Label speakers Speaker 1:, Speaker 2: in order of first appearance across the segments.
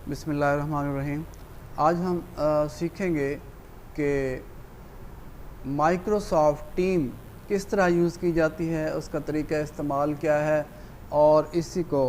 Speaker 1: बिस्मिल्लाहिर्रहमानिर्रहीम। आज हम सीखेंगे कि माइक्रोसॉफ्ट टीम किस तरह यूज़ की जाती है, उसका तरीका इस्तेमाल क्या है और इसी को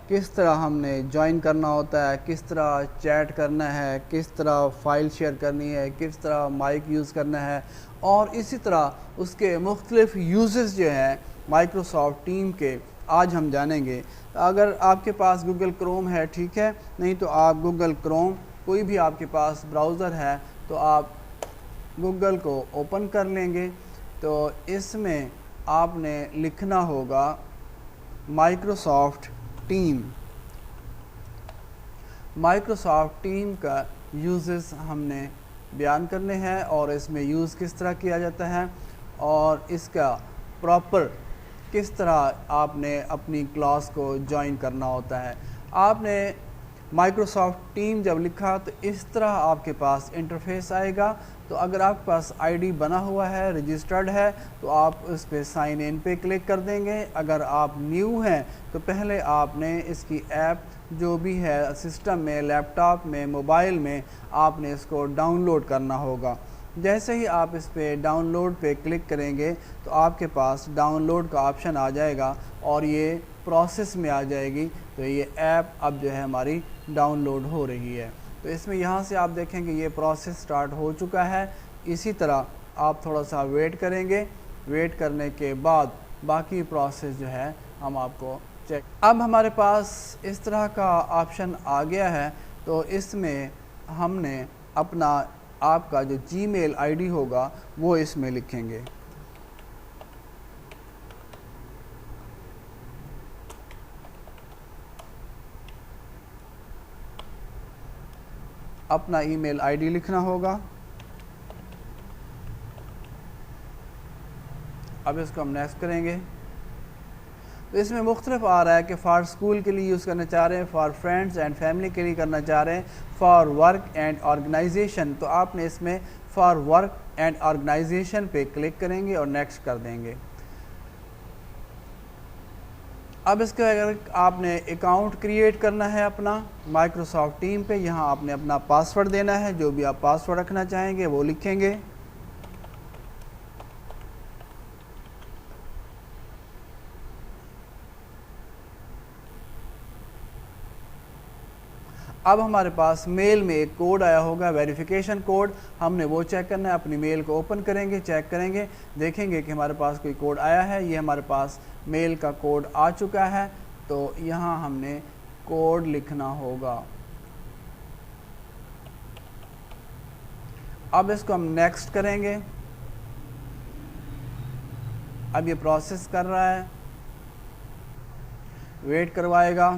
Speaker 1: किस तरह हमने ज्वाइन करना होता है, किस तरह चैट करना है, किस तरह फ़ाइल शेयर करनी है, किस तरह माइक यूज़ करना है और इसी तरह उसके मुख्तलिफ़ यूज़ेस जो हैं माइक्रोसॉफ्ट टीम के आज हम जानेंगे। अगर आपके पास गूगल क्रोम है ठीक है, नहीं तो आप गूगल क्रोम कोई भी आपके पास ब्राउज़र है तो आप गूगल को ओपन कर लेंगे। तो इसमें आपने लिखना होगा माइक्रोसॉफ्ट टीम। माइक्रोसॉफ्ट टीम का यूज़ेस हमने बयान करने हैं और इसमें यूज़ किस तरह किया जाता है और इसका प्रॉपर किस तरह आपने अपनी क्लास को ज्वाइन करना होता है। आपने माइक्रोसॉफ्ट टीम जब लिखा तो इस तरह आपके पास इंटरफेस आएगा। तो अगर आपके पास आईडी बना हुआ है, रजिस्टर्ड है, तो आप उस पर साइन इन पे क्लिक कर देंगे। अगर आप न्यू हैं तो पहले आपने इसकी ऐप जो भी है सिस्टम में, लैपटॉप में, मोबाइल में, आपने इसको डाउनलोड करना होगा। जैसे ही आप इस पे डाउनलोड पे क्लिक करेंगे तो आपके पास डाउनलोड का ऑप्शन आ जाएगा और ये प्रोसेस में आ जाएगी। तो ये ऐप अब जो है हमारी डाउनलोड हो रही है। तो इसमें यहाँ से आप देखेंगे ये प्रोसेस स्टार्ट हो चुका है। इसी तरह आप थोड़ा सा वेट करेंगे, वेट करने के बाद बाकी प्रोसेस जो है हम आपको चेक। अब हमारे पास इस तरह का ऑप्शन आ गया है। तो इसमें हमने अपना आपका जो जीमेल आईडी होगा वो इसमें लिखेंगे। अपना ईमेल आईडी लिखना होगा। अब इसको हम नेक्स्ट करेंगे। तो इसमें मुख्तलिफ आ रहा है कि फ़ॉर स्कूल के लिए यूज़ करना चाह रहे हैं, फ़ॉर फ्रेंड्स एंड फैमिली के लिए करना चाह रहे हैं, फ़ॉर वर्क एंड ऑर्गेनाइजेशन। तो आपने इसमें फ़ॉर वर्क एंड ऑर्गेनाइजेशन पे क्लिक करेंगे और नेक्स्ट कर देंगे। अब इसके अगर आपने अकाउंट क्रिएट करना है अपना माइक्रोसॉफ्ट टीम पे, यहाँ आपने अपना पासवर्ड देना है। जो भी आप पासवर्ड रखना चाहेंगे वो लिखेंगे। अब हमारे पास मेल में एक कोड आया होगा, वेरिफिकेशन कोड। हमने वो चेक करना है। अपनी मेल को ओपन करेंगे, चेक करेंगे, देखेंगे कि हमारे पास कोई कोड आया है। ये हमारे पास मेल का कोड आ चुका है। तो यहाँ हमने कोड लिखना होगा। अब इसको हम नेक्स्ट करेंगे। अब ये प्रोसेस कर रहा है, वेट करवाएगा।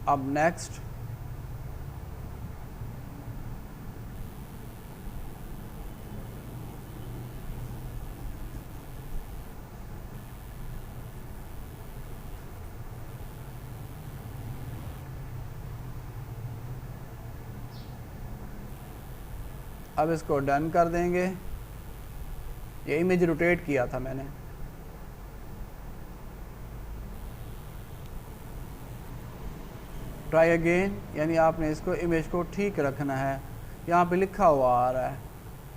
Speaker 1: अब नेक्स्ट। अब इसको डन कर देंगे। ये इमेज रोटेट किया था मैंने। ट्राई अगेन, यानी आपने इसको इमेज को ठीक रखना है। यहाँ पे लिखा हुआ आ रहा है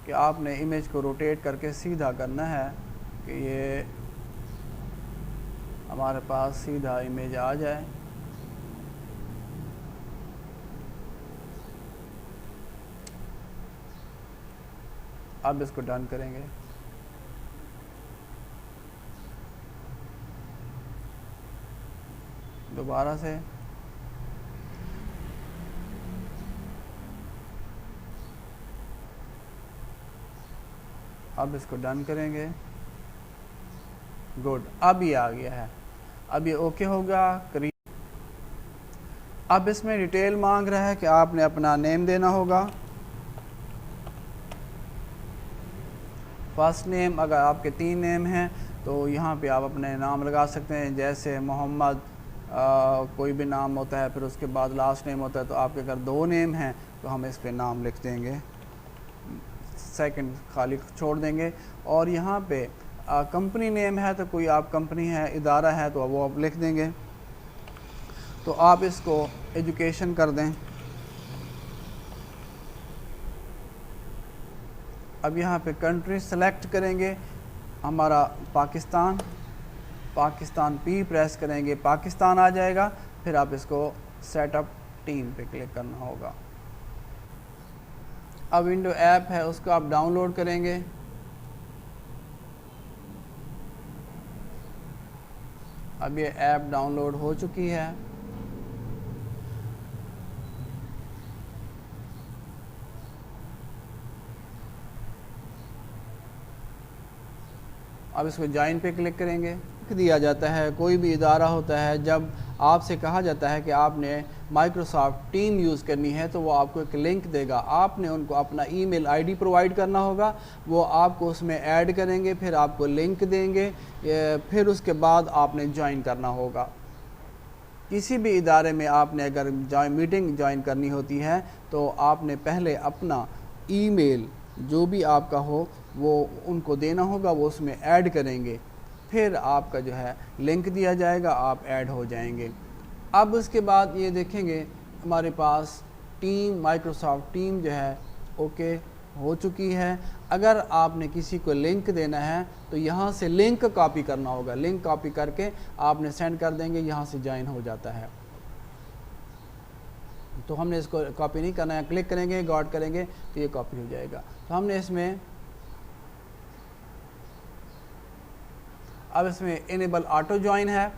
Speaker 1: कि आपने इमेज को रोटेट करके सीधा करना है कि ये हमारे पास सीधा इमेज आ जाए। अब इसको डन करेंगे। दोबारा से। अब इसको डन करेंगे। गुड, अब ये आ गया है। अब ये ओके होगा। अब इसमें डिटेल मांग रहा है कि आपने अपना नेम देना होगा। फर्स्ट नेम, अगर आपके 3 नेम हैं तो यहाँ पे आप अपने नाम लगा सकते हैं, जैसे मोहम्मद कोई भी नाम होता है, फिर उसके बाद लास्ट नेम होता है। तो आपके अगर 2 नेम हैं तो हम इस पे नाम लिख देंगे, सेकंड खाली छोड़ देंगे। और यहाँ पे कंपनी नेम है तो कोई आप कंपनी है, इदारा है तो वो आप लिख देंगे। तो आप इसको एजुकेशन कर दें। अब यहाँ पे कंट्री सेलेक्ट करेंगे, हमारा पाकिस्तान, पाकिस्तान पी प्रेस करेंगे, पाकिस्तान आ जाएगा। फिर आप इसको सेटअप टीम पे क्लिक करना होगा। अब विंडो ऐप है उसको आप डाउनलोड करेंगे। अब ये ऐप डाउनलोड हो चुकी है। अब इसको ज्वाइन पे क्लिक करेंगे। दिया जाता है, कोई भी इदारा होता है, जब आपसे कहा जाता है कि आपने माइक्रोसॉफ्ट टीम यूज़ करनी है तो वो आपको एक लिंक देगा। आपने उनको अपना ईमेल आईडी प्रोवाइड करना होगा, वो आपको उसमें ऐड करेंगे, फिर आपको लिंक देंगे, फिर उसके बाद आपने ज्वाइन करना होगा। किसी भी इदारे में आपने अगर मीटिंग ज्वाइन करनी होती है तो आपने पहले अपना ईमेल जो भी आपका हो वो उनको देना होगा, वो उसमें ऐड करेंगे, फिर आपका जो है लिंक दिया जाएगा, आप ऐड हो जाएंगे। अब उसके बाद ये देखेंगे हमारे पास टीम, माइक्रोसॉफ्ट टीम जो है ओके हो चुकी है। अगर आपने किसी को लिंक देना है तो यहाँ से लिंक कॉपी करना होगा, लिंक कॉपी करके आपने सेंड कर देंगे, यहाँ से ज्वाइन हो जाता है। तो हमने इसको कॉपी नहीं करना है, क्लिक करेंगे, गॉट करेंगे तो ये कॉपी हो जाएगा। तो हमने इसमें अब इसमें इनेबल ऑटो ज्वाइन है।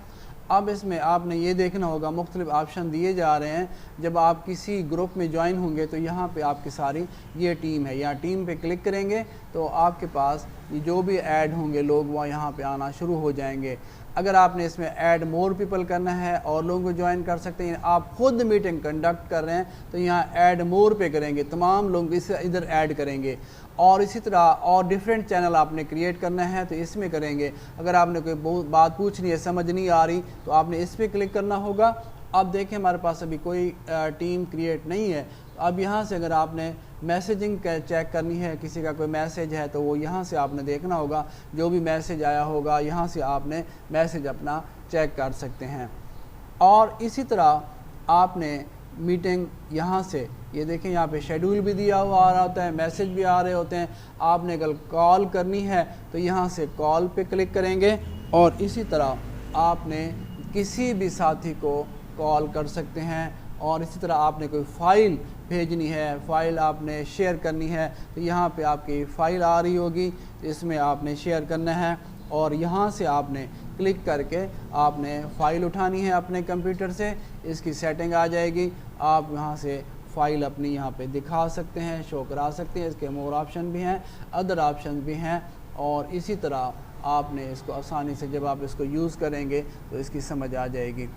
Speaker 1: अब इसमें आपने ये देखना होगा, मुख्तलिफ ऑप्शन दिए जा रहे हैं। जब आप किसी ग्रुप में ज्वाइन होंगे तो यहाँ पे आपकी सारी ये टीम है, यहाँ टीम पे क्लिक करेंगे तो आपके पास जो भी ऐड होंगे लोग वो यहाँ पे आना शुरू हो जाएंगे। अगर आपने इसमें ऐड मोर पीपल करना है और लोगों को ज्वाइन कर सकते हैं, आप खुद मीटिंग कंडक्ट कर रहे हैं तो यहाँ ऐड मोर पे करेंगे, तमाम लोग इसे इधर ऐड करेंगे। और इसी तरह और डिफरेंट चैनल आपने क्रिएट करना है तो इसमें करेंगे। अगर आपने कोई बात पूछनी है, समझ नहीं आ रही, तो आपने इस पर क्लिक करना होगा। अब देखें हमारे पास अभी कोई टीम क्रिएट नहीं है। अब यहाँ से अगर आपने मैसेजिंग चेक करनी है, किसी का कोई मैसेज है तो वो यहाँ से आपने देखना होगा, जो भी मैसेज आया होगा यहाँ से आपने मैसेज अपना चेक कर सकते हैं। और इसी तरह आपने मीटिंग यहाँ से ये देखें, यहाँ पे शेड्यूल भी दिया हुआ आ रहा होता है, मैसेज भी आ रहे होते हैं। आपने अगर कॉल करनी है तो यहाँ से कॉल पे क्लिक करेंगे और इसी तरह आपने किसी भी साथी को कॉल कर सकते हैं। और इसी तरह आपने कोई फ़ाइल भेजनी है, फ़ाइल आपने शेयर करनी है तो यहाँ पे आपकी फ़ाइल आ रही होगी, इसमें आपने शेयर करना है और यहाँ से आपने क्लिक करके आपने फ़ाइल उठानी है अपने कंप्यूटर से, इसकी सेटिंग आ जाएगी। आप यहाँ से फ़ाइल अपनी यहाँ पे दिखा सकते हैं, शो करा सकते हैं। इसके मोर ऑप्शन भी हैं, अदर ऑप्शन भी हैं। और इसी तरह आपने इसको आसानी से जब आप इसको यूज़ करेंगे तो इसकी समझ आ जाएगी।